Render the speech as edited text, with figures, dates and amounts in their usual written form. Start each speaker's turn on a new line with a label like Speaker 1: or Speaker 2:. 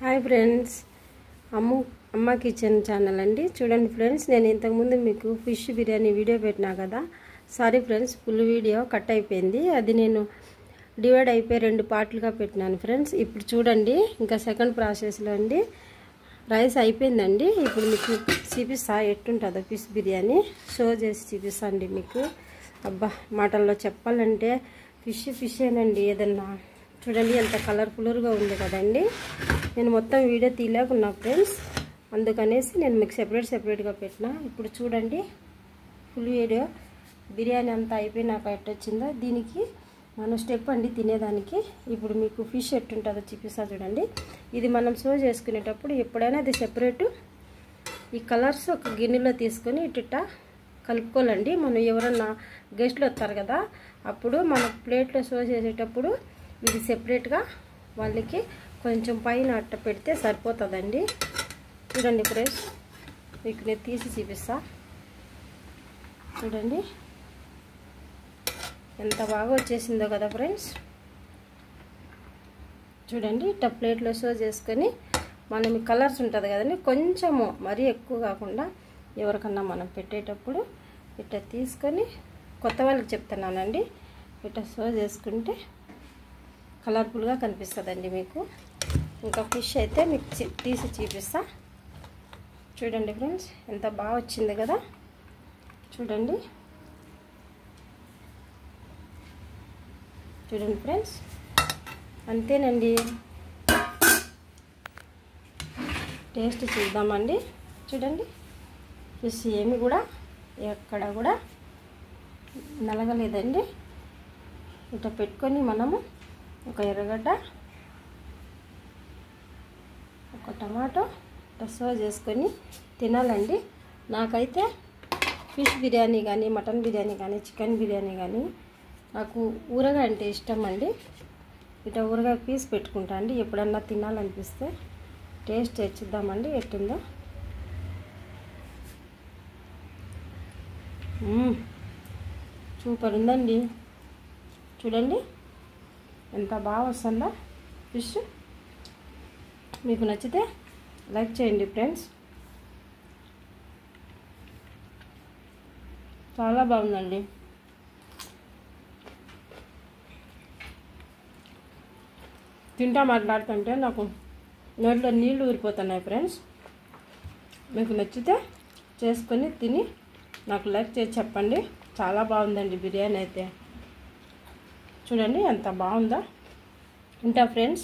Speaker 1: Hi friends, అమ్మ kitchen channel అండి. చూడండి ఫ్రెండ్స్, నేను ఇంతకుముందు మీకు ఫిష్ బిర్యానీ వీడియో పెట్టినా కదా. Sorry friends, full video cut అయిపోయింది. అది నేను డివైడ్ అయిపోయి 2 పార్ట్లుగా పెట్టినాను ఫ్రెండ్స్. ఇప్పుడు చూడండి, ఇంకా సెకండ్ ప్రాసెస్లో అండి. రైస్ అయిపోయిందండి. ఇప్పుడు మీకు చూపిస్తా ఎట్టుంటుందో ఫిష్ బిర్యానీ షో చేసి చూపిస్తా అండి మీకు. అబ్బా, మాటల్లో చెప్పాలంటే ఫిషేనండి ఏదన్నా. చూడండి ఎంత కలర్ఫుల్గా ఉంది కదండి. నేను మొత్తం వీడియో తీయలేకున్నా ఫ్రెండ్స్, అందుకనేసి నేను మీకు సెపరేట్గా పెట్టినా. ఇప్పుడు చూడండి ఫుల్ వీడియో. బిర్యానీ అంతా అయిపోయినాక ఎట్టొచ్చిందో దీనికి మనం స్టెప్ అండి తినేదానికి. ఇప్పుడు మీకు ఫిష్ ఎట్టుంటుందో చూపిస్తా చూడండి. ఇది మనం సర్వ్ చేసుకునేటప్పుడు ఎప్పుడైనా అది సెపరేటు ఈ కలర్స్ ఒక గిన్నెలో తీసుకొని ఇట్ట కలుపుకోవాలండి. మనం ఎవరన్నా గెస్ట్లు వస్తారు కదా, అప్పుడు మన ప్లేట్లో సర్వ్ చేసేటప్పుడు ఇది సెపరేట్గా వాళ్ళకి కొంచెం పైన అట్ట పెడితే సరిపోతుందండి. చూడండి ఫ్రెండ్స్, మీకు నేను తీసి చూపిస్తా. చూడండి ఎంత బాగా వచ్చేసిందో కదా ఫ్రెండ్స్. చూడండి ఇట్ట ప్లేట్లో సర్వ్ చేసుకొని మనం ఈ కలర్స్ ఉంటుంది కదండి, కొంచెము మరీ ఎక్కువ కాకుండా ఎవరికన్నా మనం పెట్టేటప్పుడు ఇట్ట తీసుకొని, కొత్త వాళ్ళకి చెప్తున్నానండి, ఇట్ట సర్వ్ చేసుకుంటే కలర్ఫుల్గా కనిపిస్తుందండి మీకు. ఇంకా ఫిష్ అయితే మీకు తీసి చూపిస్తా. చూడండి ఫ్రెండ్స్, ఎంత బాగా వచ్చింది కదా. చూడండి చూడండి ఫ్రెండ్స్, అంతేనండి. టేస్ట్ చూద్దామండి. చూడండి ఫిష్ ఏమి కూడా ఎక్కడ కూడా నలగలేదండి. ఇట్లా పెట్టుకొని మనము ఒక ఎర్రగడ్డ, ఒక టమాటో సర్వ్ చేసుకొని తినాలండి. నాకైతే ఫిష్ బిర్యానీ కానీ, మటన్ బిర్యానీ కానీ, చికెన్ బిర్యానీ కానీ నాకు ఊరగాయ అంటే ఇష్టం అండి. ఇట్లా ఊరగాయ పీస్ పెట్టుకుంటా అండి ఎప్పుడన్నా తినాలనిపిస్తే. టేస్ట్ తెచ్చిద్దామండి ఎట్టుందో. సూపర్ ఉందండి. చూడండి ఎంత బాగా వస్తుందో ఫిష్. మీకు నచ్చితే లైక్ చేయండి ఫ్రెండ్స్. చాలా బాగుందండి. తింటా మాట్లాడుతుంటే నాకు నోట్లో నీళ్ళు ఊరిపోతున్నాయి ఫ్రెండ్స్. మీకు నచ్చితే చేసుకొని తిని నాకు లైక్ చేసి చెప్పండి. చాలా బాగుందండి బిర్యానీ అయితే. చూడండి ఎంత బాగుందో. ఉంటా ఫ్రెండ్స్.